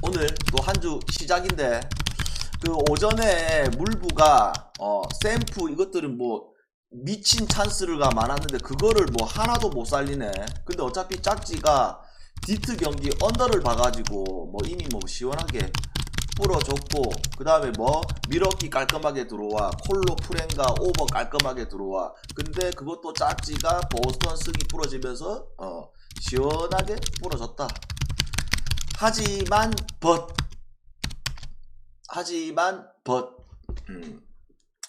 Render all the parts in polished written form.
오늘 또 한 주 시작인데 그 오전에 물부가 샘프 이것들은 뭐 미친 찬스가 많았는데 그거를 뭐 하나도 못 살리네. 근데 어차피 짝지가 디트 경기 언더를 봐가지고 뭐 이미 뭐 시원하게 뿌려줬고, 그 다음에 뭐 미러키 깔끔하게 들어와, 콜로 프렌가 오버 깔끔하게 들어와. 근데 그것도 짝지가 보스턴 쓰기 부러지면서 시원하게 부러졌다. 하지만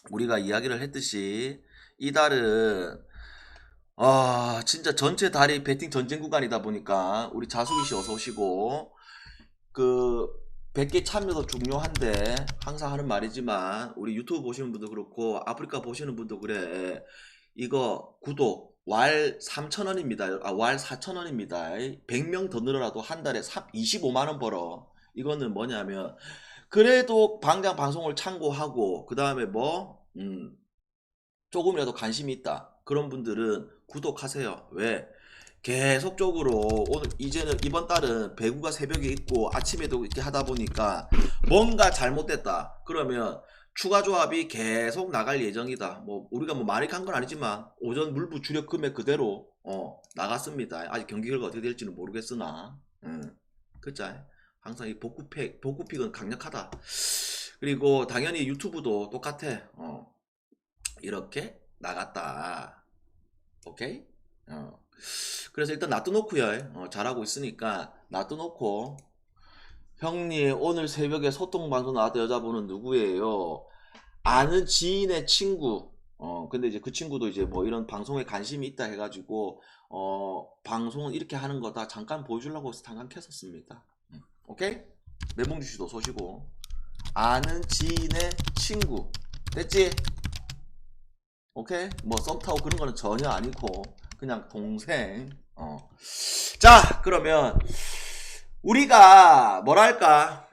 우리가 이야기를 했듯이 이 달은 진짜 전체 달이 배팅 전쟁 구간이다 보니까 우리 자수기씨 어서 오시고, 그 100개 참여도 중요한데 항상 하는 말이지만 우리 유튜브 보시는 분도 그렇고 아프리카 보시는 분도 그래. 이거 구독 왈 3,000원입니다. 왈 4,000원입니다. 100명 더 늘어나도 한 달에 25만원 벌어. 이거는 뭐냐면 그래도 방장 방송을 참고하고 그 다음에 뭐 조금이라도 관심이 있다 그런 분들은 구독하세요. 왜? 계속적으로 오늘 이제는 이번 달은 배구가 새벽에 있고 아침에도 이렇게 하다 보니까 뭔가 잘못됐다 그러면 추가 조합이 계속 나갈 예정이다. 뭐 우리가 뭐 많이 간 건 아니지만 오전 물부 주력 금액 그대로 나갔습니다. 아직 경기 결과 어떻게 될지는 모르겠으나 그자 항상 이 복구픽은 강력하다. 그리고 당연히 유튜브도 똑같아. 이렇게 나갔다. 오케이? 그래서 일단 놔둬놓고요. 잘하고 있으니까 놔둬놓고, 형님 오늘 새벽에 소통방송 나왔던 여자분은 누구예요? 아는 지인의 친구. 근데 이제 그 친구도 이제 뭐 이런 방송에 관심이 있다 해가지고 방송은 이렇게 하는 거다 잠깐 보여주려고 해서 잠깐 켰었습니다. 오케이? 매봉주씨도 쏘시고, 아는 지인의 친구 됐지? 오케이? 뭐 썸 타고 그런 거는 전혀 아니고 그냥 동생. 자, 그러면 우리가 뭐랄까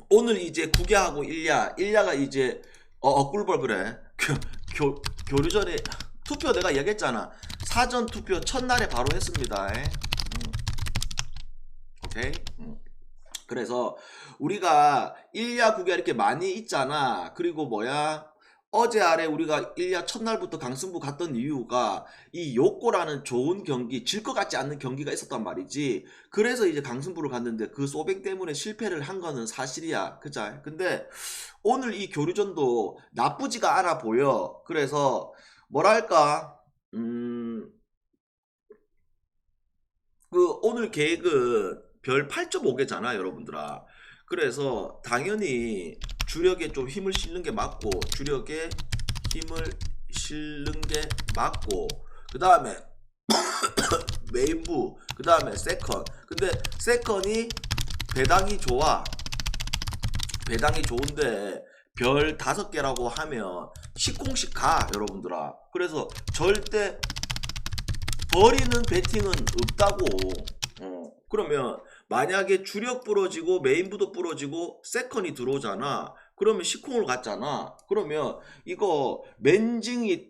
오늘 이제 구기하고 일야가 이제 꿀벌 그래. 교류 전에 투표 내가 얘기했잖아. 사전 투표 첫날에 바로 했습니다. 오케이? 그래서 우리가 일야 구기가 이렇게 많이 있잖아. 그리고 뭐야, 어제 아래 우리가 1야 첫날부터 강승부 갔던 이유가 이 요꼬라는 좋은 경기, 질 것 같지 않는 경기가 있었단 말이지. 그래서 이제 강승부를 갔는데 그 소백 때문에 실패를 한 거는 사실이야. 그자? 근데 오늘 이 교류전도 나쁘지가 않아 보여. 그래서 뭐랄까 그 오늘 계획은 별 8.5개잖아 여러분들아. 그래서 당연히 주력에 좀 힘을 실는 게 맞고, 주력에 힘을 실는 게 맞고, 그 다음에 메인부, 그 다음에 세컨. 근데 세컨이 배당이 좋아. 배당이 좋은데 별 5개라고 하면 10공씩 가 여러분들아. 그래서 절대 버리는 배팅은 없다고. 그러면 만약에 주력 부러지고 메인부도 부러지고 세컨이 들어오잖아. 그러면 시콩을 갔잖아. 그러면 이거 맨징이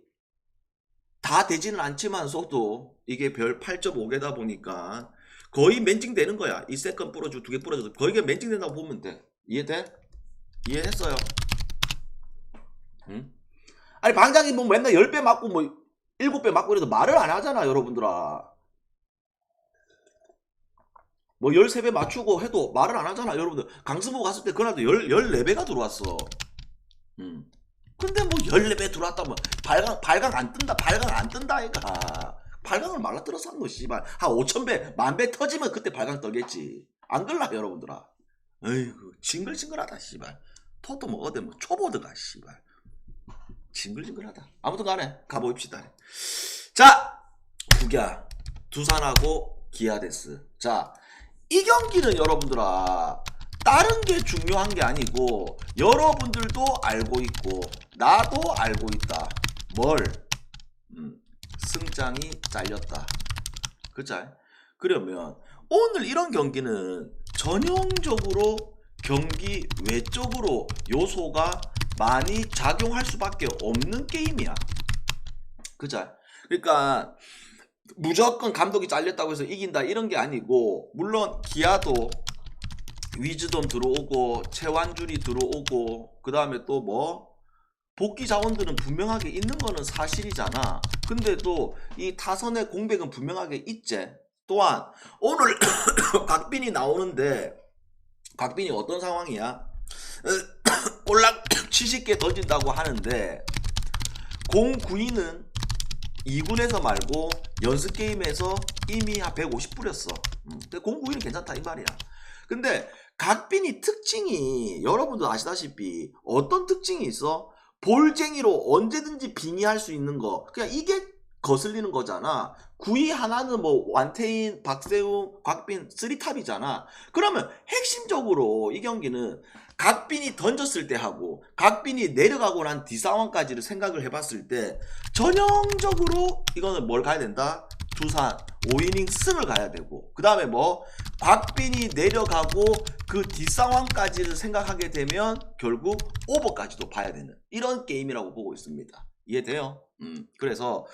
다 되지는 않지만서도 이게 별 8.5개다 보니까 거의 맨징 되는 거야. 이 세컨 부러지고 2개 부러져도 거의 맨징 된다고 보면 돼. 이해돼? 이해했어요? 응? 아니 방장이 뭐 맨날 10배 맞고 뭐 7배 맞고 이래도 말을 안 하잖아 여러분들아. 뭐 13배 맞추고 해도 말을 안 하잖아 여러분들. 강승부 갔을 때 그날도 14배가 들어왔어. 근데 뭐 14배 들어왔다 뭐 발강 안 뜬다. 발강 안 뜬다 아이가. 발강을 말라들어서 한 거 씨발. 한 5,000배 10,000배 터지면 그때 발강 떨겠지. 안 걸라 여러분들아. 에이구 징글징글하다 씨발. 토도 뭐 어디 뭐 초보드가 씨발. 징글징글하다. 아무튼 간에 가봅시다. 자, 구야 두산하고 기아데스. 자, 이 경기는 여러분들아 다른 게 중요한 게 아니고 여러분들도 알고 있고 나도 알고 있다. 뭘? 승장이 잘렸다. 그자? 그러면 오늘 이런 경기는 전형적으로 경기 외적으로 요소가 많이 작용할 수밖에 없는 게임이야. 그자? 그러니까 무조건 감독이 잘렸다고 해서 이긴다 이런 게 아니고, 물론 기아도 위즈덤 들어오고 최완줄이 들어오고 그 다음에 또 뭐 복귀 자원들은 분명하게 있는 거는 사실이잖아. 근데도 이 타선의 공백은 분명하게 있지. 또한 오늘 곽빈이 나오는데 곽빈이 어떤 상황이야? 꼴랑 70개 던진다고 하는데 공 구위는 2군에서 말고 연습 게임에서 이미 한 150 뿌렸어. 공 구위는 괜찮다 이 말이야. 근데 곽빈이 특징이 여러분도 아시다시피 어떤 특징이 있어? 볼쟁이로 언제든지 빙의할 수 있는 거. 그냥 이게 거슬리는 거잖아. 구위 하나는 뭐 완태인, 박세웅, 곽빈 3탑이잖아. 그러면 핵심적으로 이 경기는 곽빈이 던졌을 때 하고 곽빈이 내려가고 난 뒤 상황까지를 생각을 해봤을 때 전형적으로 이거는 뭘 가야 된다? 두산 5이닝 승을 가야 되고 그 다음에 뭐 곽빈이 내려가고 그 뒷상황까지를 생각하게 되면 결국 오버까지도 봐야 되는 이런 게임이라고 보고 있습니다. 이해돼요? 그래서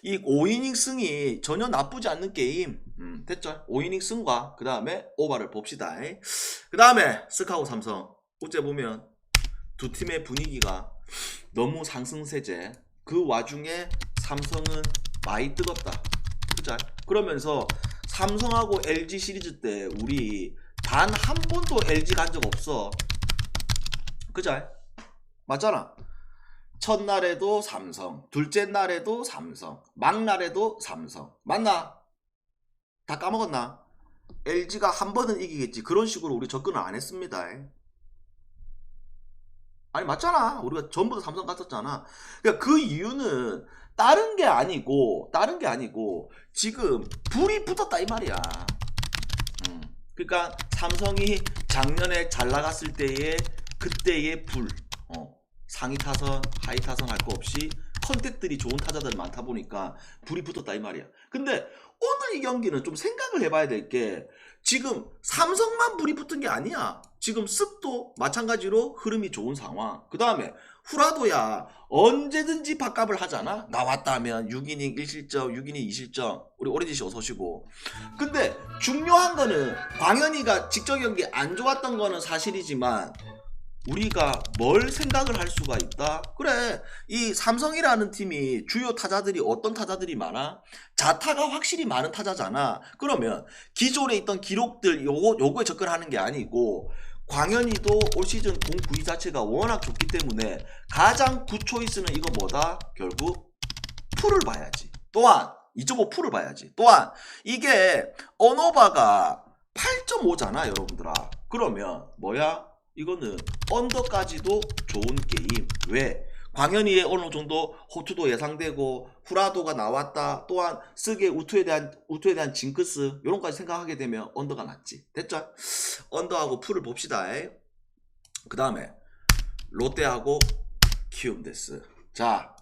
이 5이닝 승이 전혀 나쁘지 않는 게임. 됐죠? 5이닝 승과 그 다음에 오버를 봅시다. 그 다음에 스카고 삼성 어째 보면 두 팀의 분위기가 너무 상승세제. 그 와중에 삼성은 많이 뜨겁다. 그죠? 그러면서 삼성하고 LG 시리즈 때 우리 단 한 번도 LG 간 적 없어. 그죠? 맞잖아. 첫날에도 삼성, 둘째 날에도 삼성, 막날에도 삼성. 맞나? 다 까먹었나? LG가 한 번은 이기겠지. 그런 식으로 우리 접근을 안 했습니다. 아니 맞잖아. 우리가 전부 다 삼성 갔었잖아. 그러니까 그 이유는 다른 게 아니고 지금 불이 붙었다 이 말이야. 그러니까 삼성이 작년에 잘 나갔을 때의 그때의 불. 상위 타선, 하위 타선 할 거 없이 컨택들이 좋은 타자들 많다 보니까 불이 붙었다 이 말이야. 근데 오늘 이 경기는 좀 생각을 해봐야 될 게 지금 삼성만 불이 붙은 게 아니야. 지금 습도 마찬가지로 흐름이 좋은 상황. 그 다음에 후라도야 언제든지 밥값을 하잖아. 나왔다면 6이닝 1실점, 6이닝 2실점. 우리 오렌지씨 어서 오시고. 근데 중요한 거는 광현이가 직전 경기 안 좋았던 거는 사실이지만 우리가 뭘 생각을 할 수가 있다? 그래, 이 삼성이라는 팀이 주요 타자들이 어떤 타자들이 많아? 자타가 확실히 많은 타자잖아. 그러면 기존에 있던 기록들 요거에 접근하는 게 아니고 광현이도 올 시즌 공 구위 자체가 워낙 좋기 때문에 가장 굿 초이스는 이거 뭐다? 결국 풀을 봐야지. 또한 2.5 풀을 봐야지. 또한 이게 언어바가 8.5잖아 여러분들아. 그러면 뭐야? 이거는 언더까지도 좋은 게임. 왜? 광현이의 어느 정도 호투도 예상되고 후라도가 나왔다. 또한 쓰게 우투에 대한 징크스 이런 까지 생각하게 되면 언더가 낫지. 됐죠? 언더하고 풀을 봅시다. 그 다음에 롯데하고 키움데스. 자,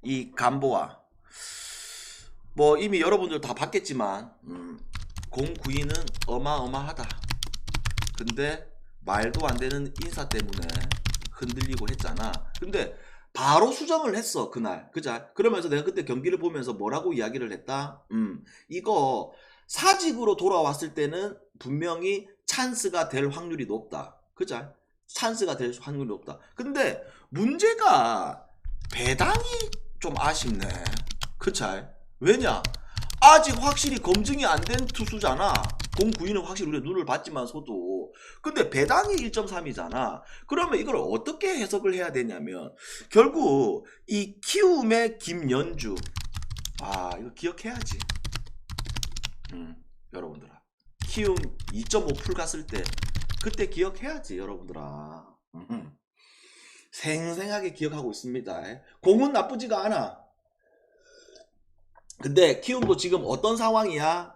이 간보아 뭐 이미 여러분들 다 봤겠지만 공 구위는 어마어마하다. 근데 말도 안 되는 인사 때문에 흔들리고 했잖아. 근데 바로 수정을 했어 그날. 그자? 그러면서 내가 그때 경기를 보면서 뭐라고 이야기를 했다? 이거 사직으로 돌아왔을 때는 분명히 찬스가 될 확률이 높다. 그자? 찬스가 될 확률이 높다. 근데 문제가 배당이 좀 아쉽네. 그자? 왜냐? 아직 확실히 검증이 안 된 투수잖아. 공 구위는 확실히 우리가 눈을 봤지만서도. 근데 배당이 1.3이잖아. 그러면 이걸 어떻게 해석을 해야 되냐면 결국 이 키움의 김연주. 아 이거 기억해야지. 여러분들아. 키움 2.5 풀 갔을 때 그때 기억해야지 여러분들아. 생생하게 기억하고 있습니다. 공은 나쁘지가 않아. 근데 키움도 지금 어떤 상황이야?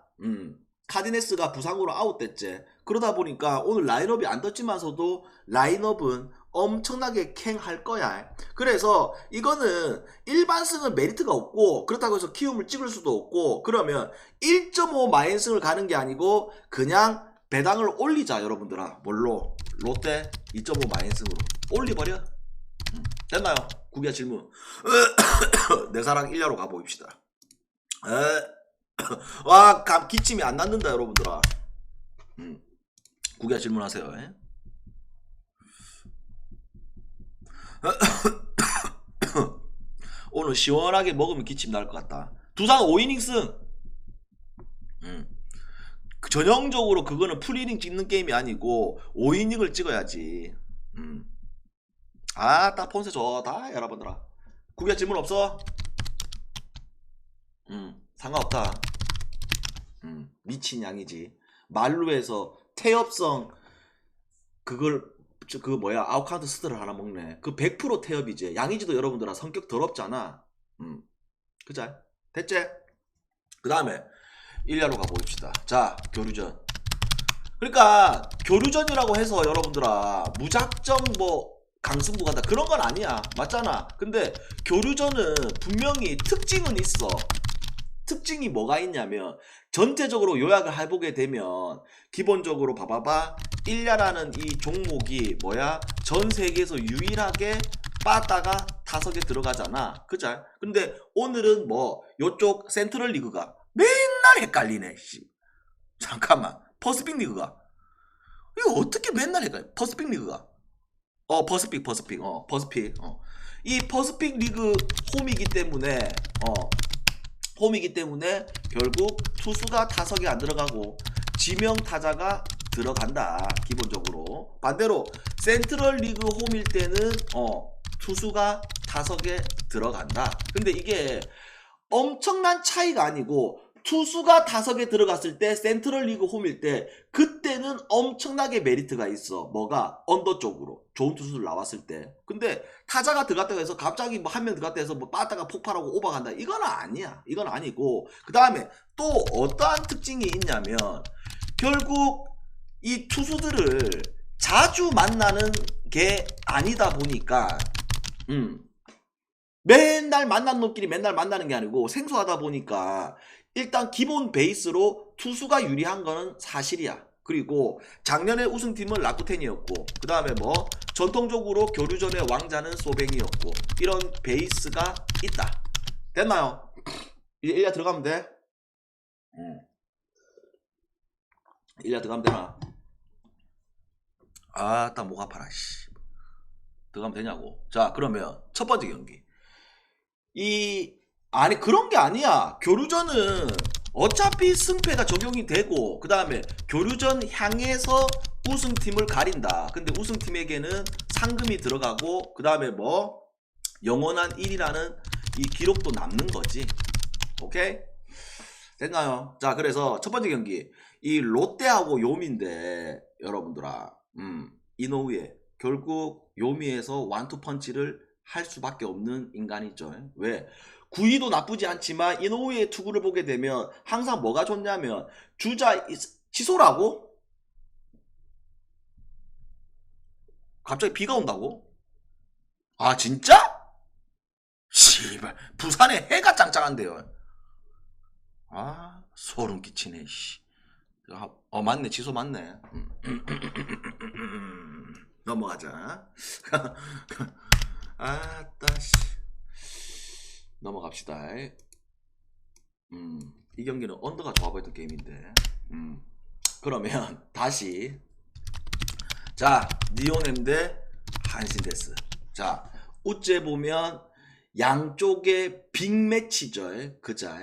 카디네스가 부상으로 아웃됐지. 그러다 보니까 오늘 라인업이 안 떴지만서도 라인업은 엄청나게 캥할 거야. 그래서 이거는 일반 승은 메리트가 없고 그렇다고 해서 키움을 찍을 수도 없고 그러면 1.5 마인승을 가는 게 아니고 그냥 배당을 올리자 여러분들아. 뭘로? 롯데 2.5 마인승으로 올리버려. 됐나요? 구기야 질문. 내 사랑 1야로 가봅시다. 와 기침이 안 낫는다 여러분들아. 구기야 질문하세요. 오늘 시원하게 먹으면 기침 날 것 같다. 두산 5이닝 승. 전형적으로 그거는 풀이닝 찍는 게임이 아니고 5이닝을 찍어야지. 딱 폰세 좋다 여러분들아. 구기야 질문 없어? 상관없다. 미친 양이지. 말로 해서 태엽성 그걸 그 뭐야 아웃카운트 스트를 하나 먹네. 그 100% 태엽이지. 양이지도 여러분들아 성격 더럽잖아. 그자 됐지? 그 다음에 1야로 가보십시다. 자 교류전. 그러니까 교류전이라고 해서 여러분들아 무작정 뭐 강승부 간다 그런 건 아니야. 맞잖아. 근데 교류전은 분명히 특징은 있어. 특징이 뭐가 있냐면 전체적으로 요약을 해보게 되면 기본적으로 봐봐봐 1야라는 이 종목이 뭐야 전 세계에서 유일하게 빠따가 5개 들어가잖아. 그죠? 근데 오늘은 뭐 요쪽 센트럴 리그가 맨날 헷갈리네. 잠깐만 퍼스픽 리그가 이거 어떻게 맨날 헷갈려. 퍼스픽 리그가 퍼스픽 이 퍼스픽 리그 홈이기 때문에 결국 투수가 5개 안 들어가고 지명 타자가 들어간다. 기본적으로 반대로 센트럴 리그 홈일 때는 투수가 5개 들어간다. 근데 이게 엄청난 차이가 아니고 투수가 5개 들어갔을 때 센트럴 리그 홈일 때 그때는 엄청나게 메리트가 있어. 뭐가 언더 쪽으로 좋은 투수들 나왔을 때. 근데 타자가 들어갔다고 해서 갑자기 뭐 한 명 들어갔다 해서 뭐 빠따가 폭발하고 오버간다 이건 아니야. 이건 아니고 그 다음에 또 어떠한 특징이 있냐면 결국 이 투수들을 자주 만나는 게 아니다 보니까 맨날 만난 놈끼리 맨날 만나는 게 아니고 생소하다 보니까 일단 기본 베이스로 투수가 유리한 거는 사실이야. 그리고 작년에 우승팀은 라쿠텐이었고 그 다음에 뭐 전통적으로 교류전의 왕자는 소뱅이었고 이런 베이스가 있다. 됐나요? 이제 1야 들어가면 돼? 1야 들어가면 되나? 딱 목 아파라 씨. 들어가면 되냐고. 자 그러면 첫 번째 경기 아니 그런 게 아니야. 교류전은 어차피 승패가 적용이 되고 그 다음에 교류전 향해서 우승팀을 가린다. 근데 우승팀에게는 상금이 들어가고 그 다음에 뭐 영원한 1위라는 이 기록도 남는 거지. 오케이? 됐나요? 자 그래서 첫 번째 경기 이 롯데하고 요미인데 여러분들아 이노우에 결국 요미에서 원투펀치를 할 수밖에 없는 인간이죠. 왜? 구위도 나쁘지 않지만 이노우의 투구를 보게 되면 항상 뭐가 좋냐면 주자 취소라고? 갑자기 비가 온다고? 아 진짜? 씨발 부산에 해가 짱짱한데요. 아 소름 끼치네. 씨. 맞네 취소 맞네. 넘어가자. 아따씨 넘어갑시다. 이 경기는 언더가 좋아 보였던 게임인데 그러면 다시 자 니오넴 대 한신데스. 자 우째 보면 양쪽의 빅매치죠. 그자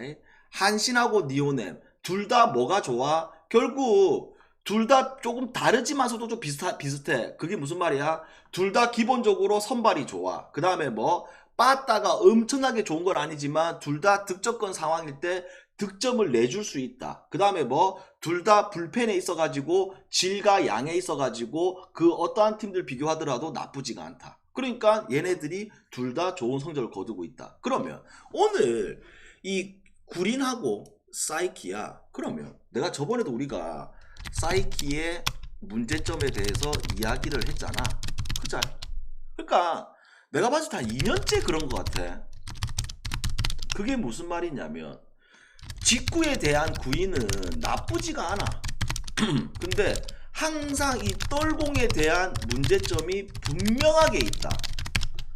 한신하고 니오넴 둘 다 뭐가 좋아? 결국 둘 다 조금 다르지만서도 좀 비슷해. 그게 무슨 말이야? 둘 다 기본적으로 선발이 좋아. 그 다음에 뭐 빠따가 엄청나게 좋은 건 아니지만 둘 다 득점권 상황일 때 득점을 내줄 수 있다. 그 다음에 뭐 둘 다 불펜에 있어가지고 질과 양에 있어가지고 그 어떠한 팀들 비교하더라도 나쁘지가 않다. 그러니까 얘네들이 둘 다 좋은 성적을 거두고 있다. 그러면 오늘 이 구린하고 사이키야. 그러면 내가 저번에도 우리가 사이키의 문제점에 대해서 이야기를 했잖아. 그자? 그러니까 내가 봤을 때 한 2년째 그런 것 같아. 그게 무슨 말이냐면 직구에 대한 구위는 나쁘지가 않아. 근데 항상 이 똘공에 대한 문제점이 분명하게 있다.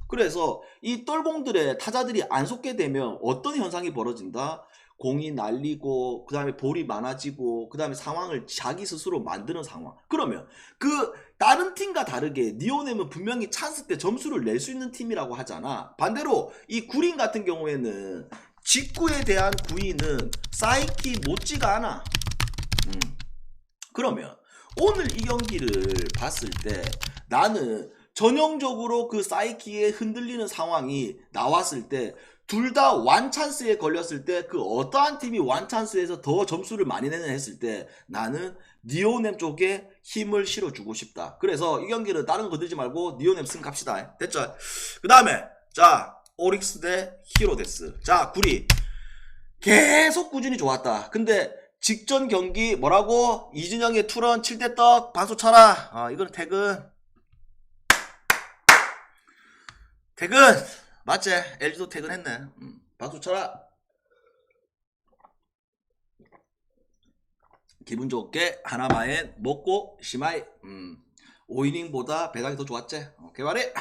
그래서 이 똘공들의 타자들이 안 속게 되면 어떤 현상이 벌어진다? 공이 날리고 그 다음에 볼이 많아지고 그 다음에 상황을 자기 스스로 만드는 상황. 그러면 그 다른 팀과 다르게 니오넴은 분명히 찬스 때 점수를 낼 수 있는 팀이라고 하잖아. 반대로 이 구린 같은 경우에는 직구에 대한 구인은 사이키 못지가 않아. 그러면 오늘 이 경기를 봤을 때 나는 전형적으로 그 사이키에 흔들리는 상황이 나왔을 때 둘 다 완찬스에 걸렸을 때 그 어떠한 팀이 완찬스에서 더 점수를 많이 내는 했을 때 나는 니오넴 쪽에 힘을 실어주고 싶다. 그래서 이 경기는 다른 거 건들지 말고 니오넴 승 갑시다. 됐죠? 그 다음에 자 오릭스 대 히로데스. 자 구리 계속 꾸준히 좋았다. 근데 직전 경기 뭐라고? 이진영의 투런 7대 떡 반수 쳐라. 이건 퇴근. 퇴근. 맞지? LG도 퇴근했네. 박수 쳐라. 기분 좋게 하나마엔 먹고 시마이. 5이닝보다 배당이 더 좋았지? 개발이.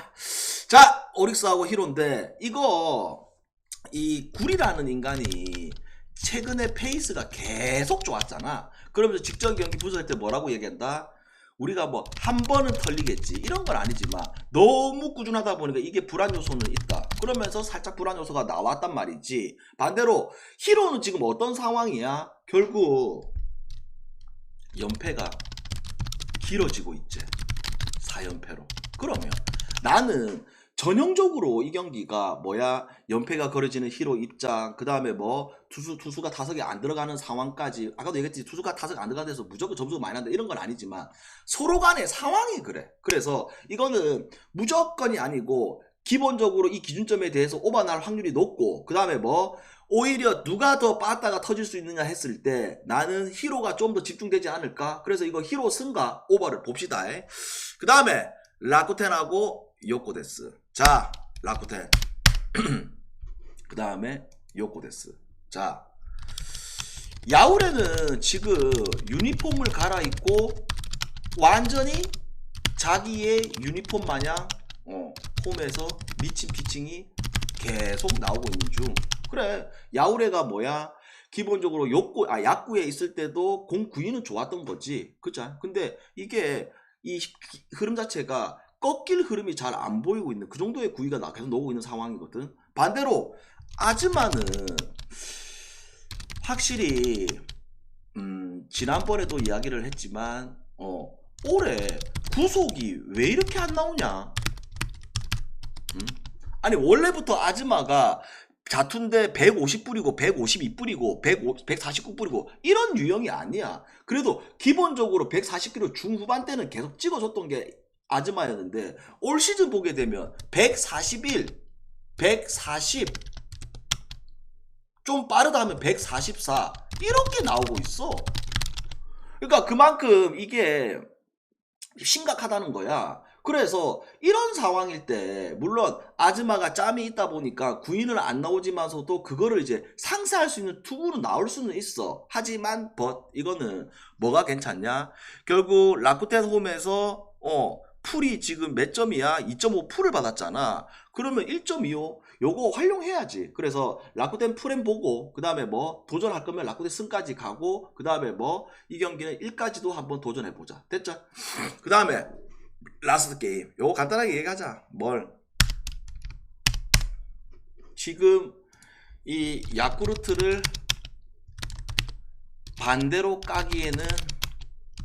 자 오릭스하고 히로인데 이거 이 굴이라는 인간이 최근에 페이스가 계속 좋았잖아. 그러면서 직전 경기 분석할 때 뭐라고 얘기한다? 우리가 뭐 한 번은 털리겠지 이런 건 아니지만 너무 꾸준하다 보니까 이게 불안 요소는 있다. 그러면서 살짝 불안 요소가 나왔단 말이지. 반대로 히로는 지금 어떤 상황이야? 결국 연패가 길어지고 있지. 4연패로. 그러면 나는 전형적으로 이 경기가 뭐야? 연패가 걸어지는 히로 입장, 그 다음에 뭐 투수가 타석에 안 들어가는 상황까지. 아까도 얘기했지, 투수가 타석에 안 들어가는 데서 무조건 점수가 많이 난다 이런 건 아니지만 서로 간의 상황이 그래. 그래서 이거는 무조건이 아니고 기본적으로 이 기준점에 대해서 오버날 확률이 높고, 그 다음에 뭐 오히려 누가 더 빠따가 터질 수 있느냐 했을 때 나는 히로가 좀 더 집중되지 않을까. 그래서 이거 히로 승가 오버를 봅시다. 그 다음에 라쿠텐하고 요코데스. 자 라쿠텐. 그 다음에 요코데스. 자 야우레는 지금 유니폼을 갈아입고 완전히 자기의 유니폼 마냥 홈에서 미친 피칭이 계속 나오고 있는 중. 그래 야우레가 뭐야? 기본적으로 약구에 있을 때도 공 구위는 좋았던 거지. 그죠? 근데 이게 이 흐름 자체가 꺾일 흐름이 잘 안 보이고 있는 그 정도의 구위가 계속 나오고 있는 상황이거든. 반대로 아즈마는 확실히 지난번에도 이야기를 했지만 올해 구속이 왜 이렇게 안 나오냐? 아니 원래부터 아즈마가 자투인데 150뿌리고 152뿌리고 149뿌리고 이런 유형이 아니야. 그래도 기본적으로 140kg 중후반대는 계속 찍어줬던 게 아즈마였는데 올 시즌 보게 되면 141, 140, 좀 빠르다 하면 144 이렇게 나오고 있어. 그러니까 그만큼 이게 심각하다는 거야. 그래서 이런 상황일 때 물론 아즈마가 짬이 있다 보니까 구인을 안 나오지만서도 그거를 이제 상쇄할 수 있는 투구로 나올 수는 있어. 하지만 이거는 뭐가 괜찮냐? 결국 라쿠텐 홈에서 풀이 지금 몇 점이야? 2.5 풀을 받았잖아. 그러면 1.25 요거 활용해야지. 그래서 라쿠텐 풀엠 보고 그 다음에 뭐 도전할 거면 라쿠텐 승까지 가고 그 다음에 뭐 이 경기는 1까지도 한번 도전해보자. 됐죠? 그 다음에 라스트 게임. 요거 간단하게 얘기하자. 지금 이 야쿠르트를 반대로 까기에는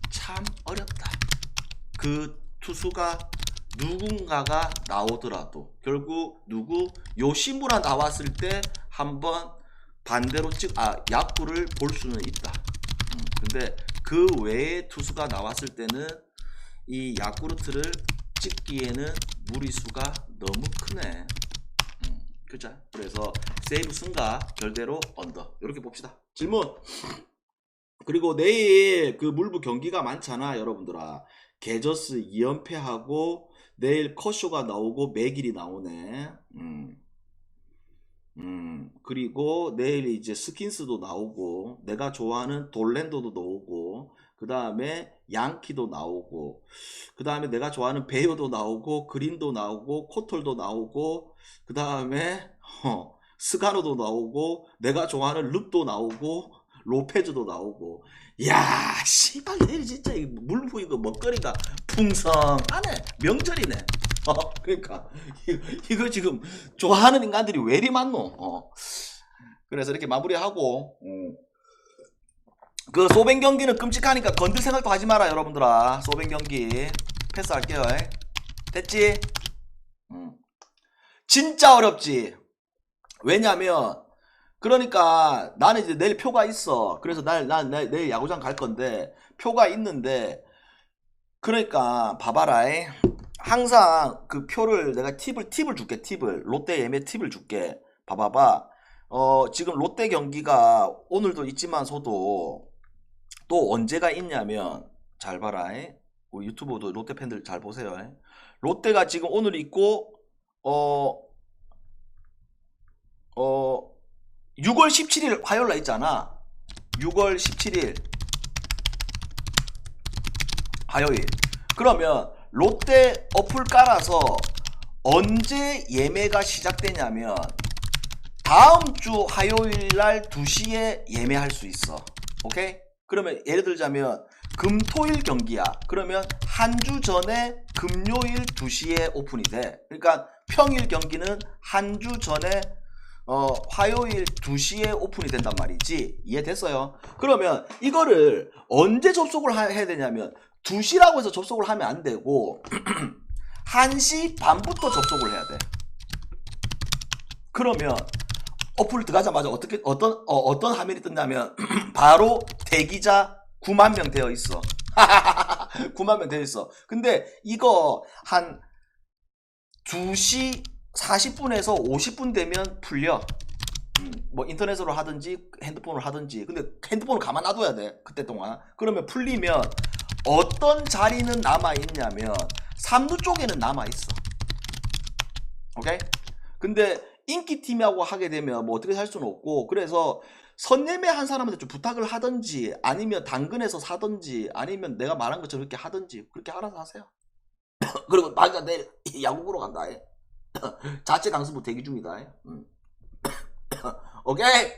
참 어렵다. 그 투수가 누군가가 나오더라도 결국 요시무라 나왔을 때 한번 반대로 야구를 볼 수는 있다. 근데 그 외에 투수가 나왔을 때는 이 야쿠르트를 찍기에는 무리수가 너무 크네. 그죠? 그래서 세이브 승가 결대로 언더 이렇게 봅시다. 질문. 그리고 내일 그 물부 경기가 많잖아 여러분들아. 게저스 2연패하고 내일 컷쇼가 나오고 맥일이 나오네. 그리고 내일 이제 스킨스도 나오고 내가 좋아하는 돌랜도도 나오고 그 다음에 양키도 나오고 그 다음에 내가 좋아하는 베이오도 나오고 그린도 나오고 코털도 나오고 그 다음에 스가노도 나오고 내가 좋아하는 릅도 나오고 로페즈도 나오고. 야 씨발 내일 진짜 이 물부 이거 먹거리가 풍성하네. 명절이네. 그러니까 이거 지금 좋아하는 인간들이 왜 이리 많노. 그래서 이렇게 마무리하고 그 소뱅 경기는 끔찍하니까 건들 생각도 하지 마라 여러분들아. 소뱅 경기 패스할게요. 됐지? 진짜 어렵지. 왜냐면 그러니까 나는 이제 내일 표가 있어. 그래서 난 내일 야구장 갈 건데 표가 있는데, 그러니까 봐봐라. 항상 그 표를 내가 팁을 줄게. 팁을 롯데 예매 팁을 줄게. 봐봐봐. 지금 롯데 경기가 오늘도 있지만서도 또 언제가 있냐면 잘 봐라. 우리 유튜브도 롯데 팬들 잘 보세요. 롯데가 지금 오늘 있고 6월 17일 화요일날 있잖아. 6월 17일 화요일. 그러면 롯데 어플 깔아서 언제 예매가 시작되냐면 다음 주 화요일날 2시에 예매할 수 있어. 오케이? 그러면 예를 들자면 금토일 경기야. 그러면 한 주 전에 금요일 2시에 오픈이 돼. 그러니까 평일 경기는 한 주 전에 화요일 2시에 오픈이 된단 말이지. 이해됐어요? 그러면 이거를 언제 접속을 해야 되냐면 2시라고 해서 접속을 하면 안 되고 1시 반부터 접속을 해야 돼. 그러면 어플 들어가자마자 어떤 화면이 뜬다면 바로 대기자 9만 명 되어 있어. 9만 명 되어 있어. 근데 이거 한 2시 40분에서 50분 되면 풀려. 뭐 인터넷으로 하든지 핸드폰으로 하든지. 근데 핸드폰을 가만 놔둬야 돼. 그때 동안. 그러면 풀리면 어떤 자리는 남아있냐면 3루 쪽에는 남아있어. 오케이? 근데 인기팀하고 하게 되면 뭐 어떻게 살 수는 없고, 그래서 선예매 한 사람한테 좀 부탁을 하든지 아니면 당근에서 사든지 아니면 내가 말한 것처럼 이렇게 하든지 그렇게 알아서 하세요. 그리고 나가 내일 야구 보러 간다. 자체 강습부 대기 중이다. 오케이?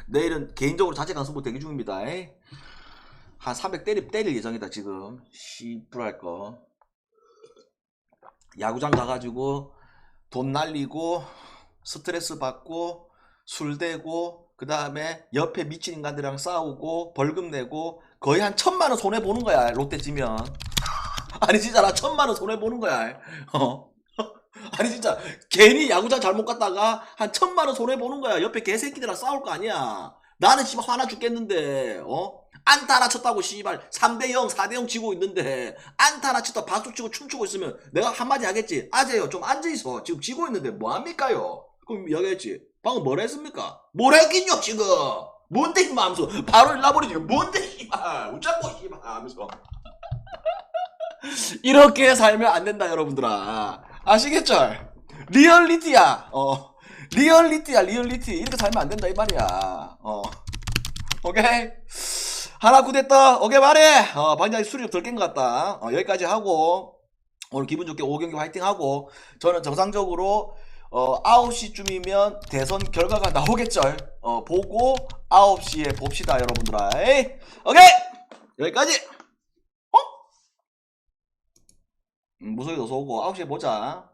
내일은 개인적으로 자체 강습부 대기 중입니다. 한 300 때릴 예정이다 지금. 씨부랄 거. 야구장 가가지고 돈 날리고 스트레스 받고 술 대고 그 다음에 옆에 미친 인간들이랑 싸우고 벌금 내고 거의 한 1000만원 손해보는 거야 롯데 지면. 아니 진짜 나 1000만원 손해보는 거야. 아니 진짜 괜히 야구장 잘못 갔다가 한 1000만원 손해보는 거야. 옆에 개새끼들이랑 싸울 거 아니야. 나는 씨발 화나 죽겠는데 안타 하나 쳤다고 씨발 3대0 4대0 지고 있는데 안타 하나 쳤다 박수 치고 춤추고 있으면 내가 한마디 하겠지. 아재요 좀 앉아있어. 지금 지고 있는데 뭐합니까요? 그럼 이야기했지. 방금 뭐라 했습니까? 뭘 했긴요 지금. 뭔데 임마 하면서 바로 일나버리지. 뭔데 씨발 웃자고 씨발 하면서. 이렇게 살면 안 된다 여러분들아. 아시겠죠? 리얼리티야. 리얼리티야 리얼리티. 이렇게 살면 안 된다 이 말이야. 오케이? 하나 굿했다. 오케이 말해. 방장이 술이 좀 덜 깬 것 같다. 여기까지 하고 오늘 기분 좋게 5경기 화이팅 하고, 저는 정상적으로 9시쯤이면 대선 결과가 나오겠죠. 보고 9시에 봅시다 여러분들아. 오케이 여기까지. 무소리 어서 오고 9시에 보자.